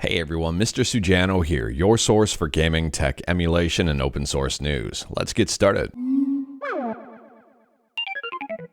Hey everyone, Mr. Sujano here, your source for gaming, tech, emulation, and open source news. Let's get started.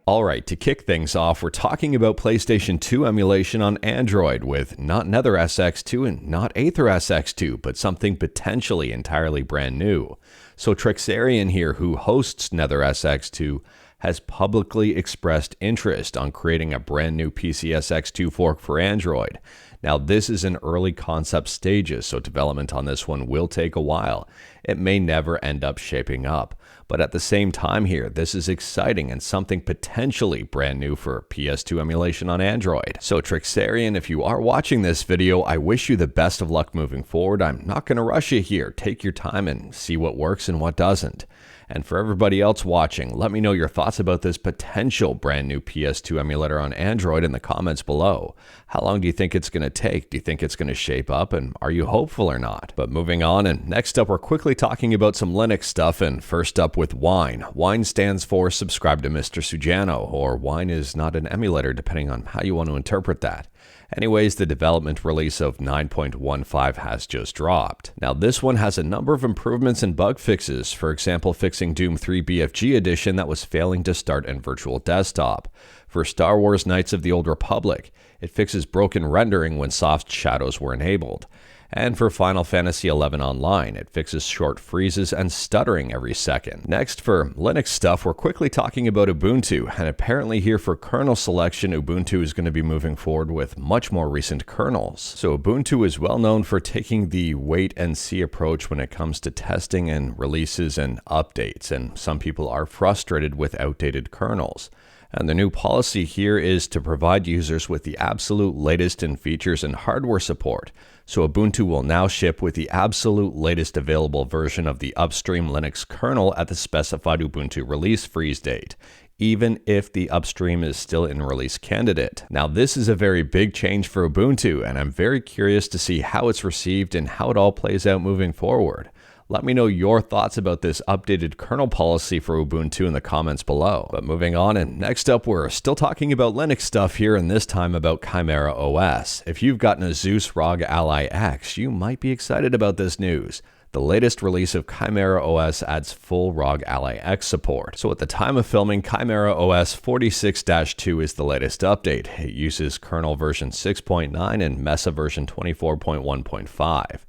Alright, to kick things off, we're talking about PlayStation 2 emulation on Android with not Nether SX2 and not Aether SX2, but something potentially entirely brand new. So Trixarian here, who hosts Nether SX2, has publicly expressed interest on creating a brand new PCSX2 fork for Android. Now this is in early concept stages, so development on this one will take a while. It may never end up shaping up. But at the same time here, this is exciting and something potentially brand new for PS2 emulation on Android. So Trixarian, if you are watching this video, I wish you the best of luck moving forward. I'm not going to rush you here. Take your time and see what works and what doesn't. And for everybody else watching, let me know your thoughts about this potential brand new PS2 emulator on Android in the comments below. How long do you think it's going to take? Do you think it's going to shape up? And are you hopeful or not? But moving on, and next up, we're quickly talking about some Linux stuff. And first up with Wine. Wine stands for Subscribe to Mr. Sujano, or Wine is not an emulator, depending on how you want to interpret that. Anyways, the development release of 9.15 has just dropped. Now this one has a number of improvements and bug fixes, for example fixing Doom 3 BFG edition that was failing to start in Virtual Desktop. For Star Wars Knights of the Old Republic, it fixes broken rendering when soft shadows were enabled. And for Final Fantasy XI Online, it fixes short freezes and stuttering every second. Next, for Linux stuff, we're quickly talking about Ubuntu, and apparently here for kernel selection, Ubuntu is going to be moving forward with much more recent kernels. So Ubuntu is well known for taking the wait and see approach when it comes to testing and releases and updates, and some people are frustrated with outdated kernels. And the new policy here is to provide users with the absolute latest in features and hardware support. So Ubuntu will now ship with the absolute latest available version of the upstream Linux kernel at the specified Ubuntu release freeze date, even if the upstream is still in release candidate. Now this is a very big change for Ubuntu, and I'm very curious to see how it's received and how it all plays out moving forward. Let me know your thoughts about this updated kernel policy for Ubuntu in the comments below. But moving on, and next up, we're still talking about Linux stuff here, and this time about ChimeraOS. If you've gotten a Zeus ROG Ally X, you might be excited about this news. The latest release of ChimeraOS adds full ROG Ally X support. So at the time of filming, ChimeraOS 46-2 is the latest update. It uses kernel version 6.9 and Mesa version 24.1.5.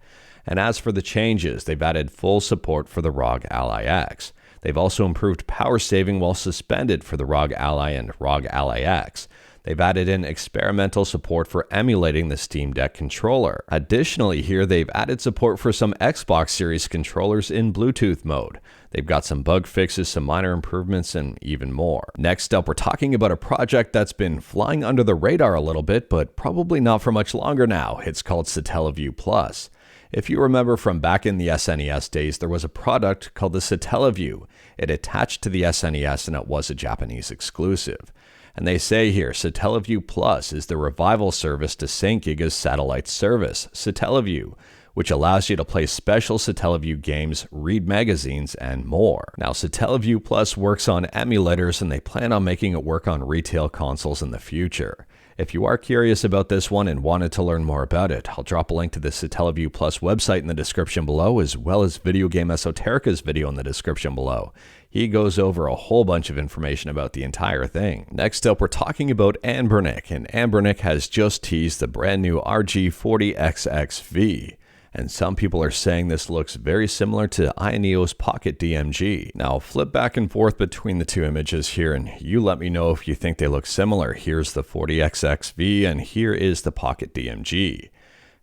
And as for the changes, they've added full support for the ROG Ally X. They've also improved power saving while suspended for the ROG Ally and ROG Ally X. They've added in experimental support for emulating the Steam Deck controller. Additionally here, they've added support for some Xbox Series controllers in Bluetooth mode. They've got some bug fixes, some minor improvements, and even more. Next up, we're talking about a project that's been flying under the radar a little bit, but probably not for much longer now. It's called Satellaview Plus. If you remember from back in the SNES days, there was a product called the Satellaview. It attached to the SNES and it was a Japanese exclusive. And they say here, Satellaview Plus is the revival service to St. Giga's satellite service, Satellaview, which allows you to play special Satellaview games, read magazines, and more. Now, Satellaview Plus works on emulators, and they plan on making it work on retail consoles in the future. If you are curious about this one and wanted to learn more about it, I'll drop a link to the Satellaview Plus website in the description below, as well as Video Game Esoterica's video in the description below. He goes over a whole bunch of information about the entire thing. Next up, we're talking about Anbernic, and Anbernic has just teased the brand new RG40XXV. And some people are saying this looks very similar to Ioneo's Pocket DMG. Now, I'll flip back and forth between the two images here, and you let me know if you think they look similar. Here's the 40XXV, and here is the Pocket DMG.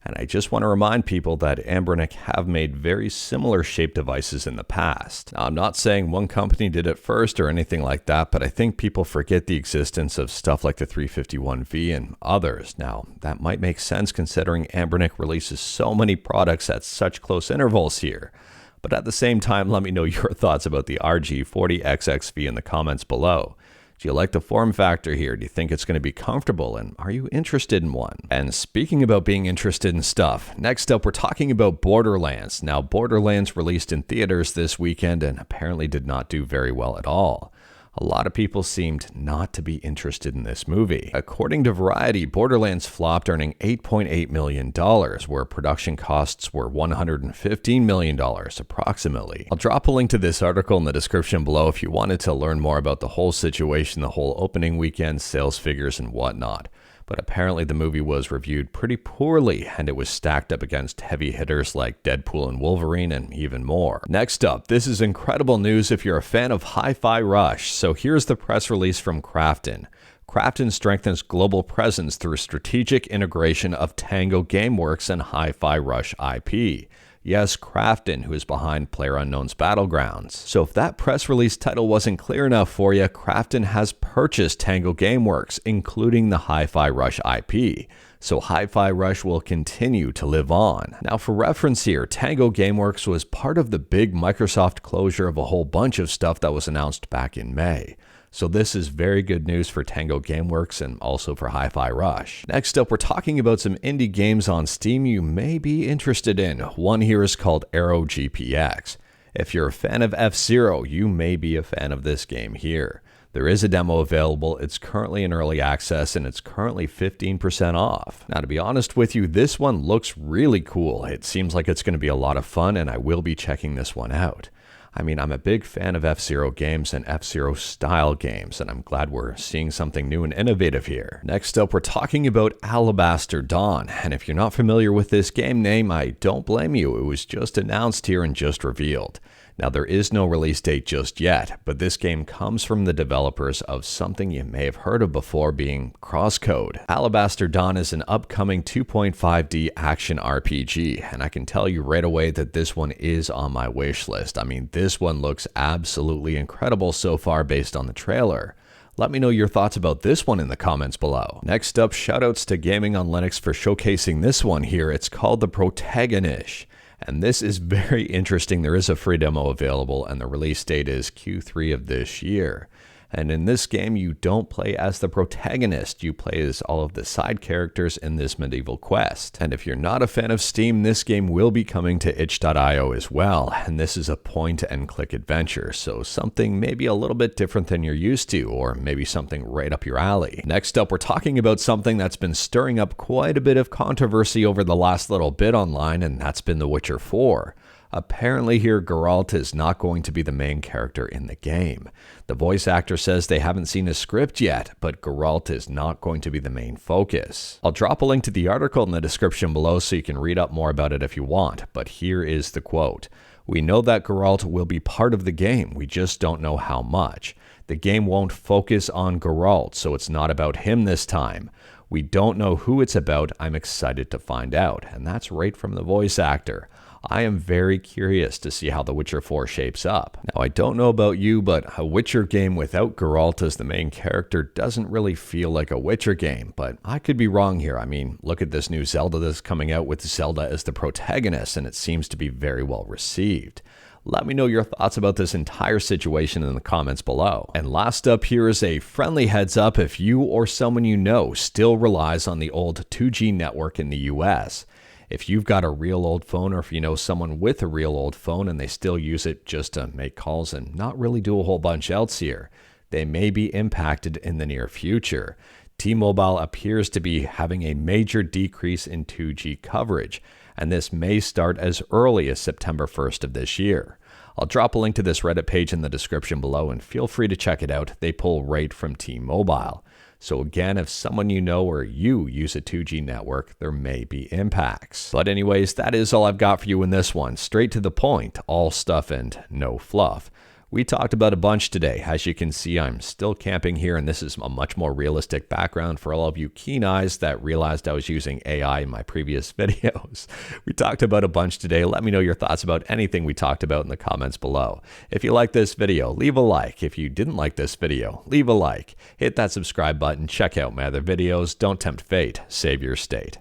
And I just want to remind people that Anbernic have made very similar shaped devices in the past. Now, I'm not saying one company did it first or anything like that, but I think people forget the existence of stuff like the 351V and others. Now, that might make sense considering Anbernic releases so many products at such close intervals here. But at the same time, let me know your thoughts about the RG40XXV in the comments below. Do you like the form factor here? Do you think it's going to be comfortable? And are you interested in one? And speaking about being interested in stuff, next up we're talking about Borderlands. Now, Borderlands released in theaters this weekend and apparently did not do very well at all. A lot of people seemed not to be interested in this movie. According to Variety, Borderlands flopped, earning $8.8 million, where production costs were $115 million approximately. I'll drop a link to this article in the description below if you wanted to learn more about the whole situation, the whole opening weekend, sales figures, and whatnot. But apparently the movie was reviewed pretty poorly, and it was stacked up against heavy hitters like Deadpool and Wolverine and even more. Next up, this is incredible news if you're a fan of Hi-Fi Rush. So here's the press release from Krafton. Krafton strengthens global presence through strategic integration of Tango Gameworks and Hi-Fi Rush IP. Yes, Krafton, who is behind PlayerUnknown's Battlegrounds. So if that press release title wasn't clear enough for you, Krafton has purchased Tango Gameworks, including the Hi-Fi Rush IP. So Hi-Fi Rush will continue to live on. Now for reference here, Tango Gameworks was part of the big Microsoft closure of a whole bunch of stuff that was announced back in May. So this is very good news for Tango Gameworks and also for Hi-Fi Rush. Next up, we're talking about some indie games on Steam you may be interested in. One here is called Aero GPX. If you're a fan of F Zero, you may be a fan of this game here. There is a demo available, it's currently in early access, and it's currently 15% off. Now to be honest with you, this one looks really cool. It seems like it's going to be a lot of fun, and I will be checking this one out. I mean, I'm a big fan of F-Zero games and F-Zero style games, and I'm glad we're seeing something new and innovative here. Next up, we're talking about Alabaster Dawn, and if you're not familiar with this game name, I don't blame you. It was just announced here and just revealed. Now, there is no release date just yet, but this game comes from the developers of something you may have heard of before, being Crosscode. Alabaster Dawn is an upcoming 2.5D action RPG, and I can tell you right away that this one is on my wish list. I mean, this one looks absolutely incredible so far based on the trailer. Let me know your thoughts about this one in the comments below. Next up, shoutouts to Gaming on Linux for showcasing this one here. It's called the Protagonish. And this is very interesting. There is a free demo available, and the release date is Q3 of this year. And in this game, you don't play as the protagonist. You play as all of the side characters in this medieval quest. And if you're not a fan of Steam, this game will be coming to itch.io as well. And this is a point-and-click adventure, so something maybe a little bit different than you're used to, or maybe something right up your alley. Next up, we're talking about something that's been stirring up quite a bit of controversy over the last little bit online, and that's been The Witcher 4. Apparently here, Geralt is not going to be the main character in the game. The voice actor says they haven't seen a script yet, but Geralt is not going to be the main focus. I'll drop a link to the article in the description below so you can read up more about it if you want, but here is the quote. "We know that Geralt will be part of the game, we just don't know how much. The game won't focus on Geralt, so it's not about him this time. We don't know who it's about, I'm excited to find out." And that's right from the voice actor. I am very curious to see how The Witcher 4 shapes up. Now, I don't know about you, but a Witcher game without Geralt as the main character doesn't really feel like a Witcher game, but I could be wrong here. I mean, look at this new Zelda that's coming out with Zelda as the protagonist, and it seems to be very well received. Let me know your thoughts about this entire situation in the comments below. And last up here is a friendly heads up if you or someone you know still relies on the old 2G network in the US. If you've got a real old phone, or if you know someone with a real old phone and they still use it just to make calls and not really do a whole bunch else here, they may be impacted in the near future. T-Mobile appears to be having a major decrease in 2G coverage, and this may start as early as September 1st of this year. I'll drop a link to this Reddit page in the description below, and feel free to check it out. They pull right from T-Mobile. So again, if someone you know or you use a 2G network, there may be impacts. But anyways, that is all I've got for you in this one. Straight to the point, all stuff and no fluff. We talked about a bunch today. As you can see, I'm still camping here, and this is a much more realistic background for all of you keen eyes that realized I was using AI in my previous videos. We talked about a bunch today. Let me know your thoughts about anything we talked about in the comments below. If you liked this video, leave a like. If you didn't like this video, leave a like. Hit that subscribe button. Check out my other videos. Don't tempt fate. Save your state.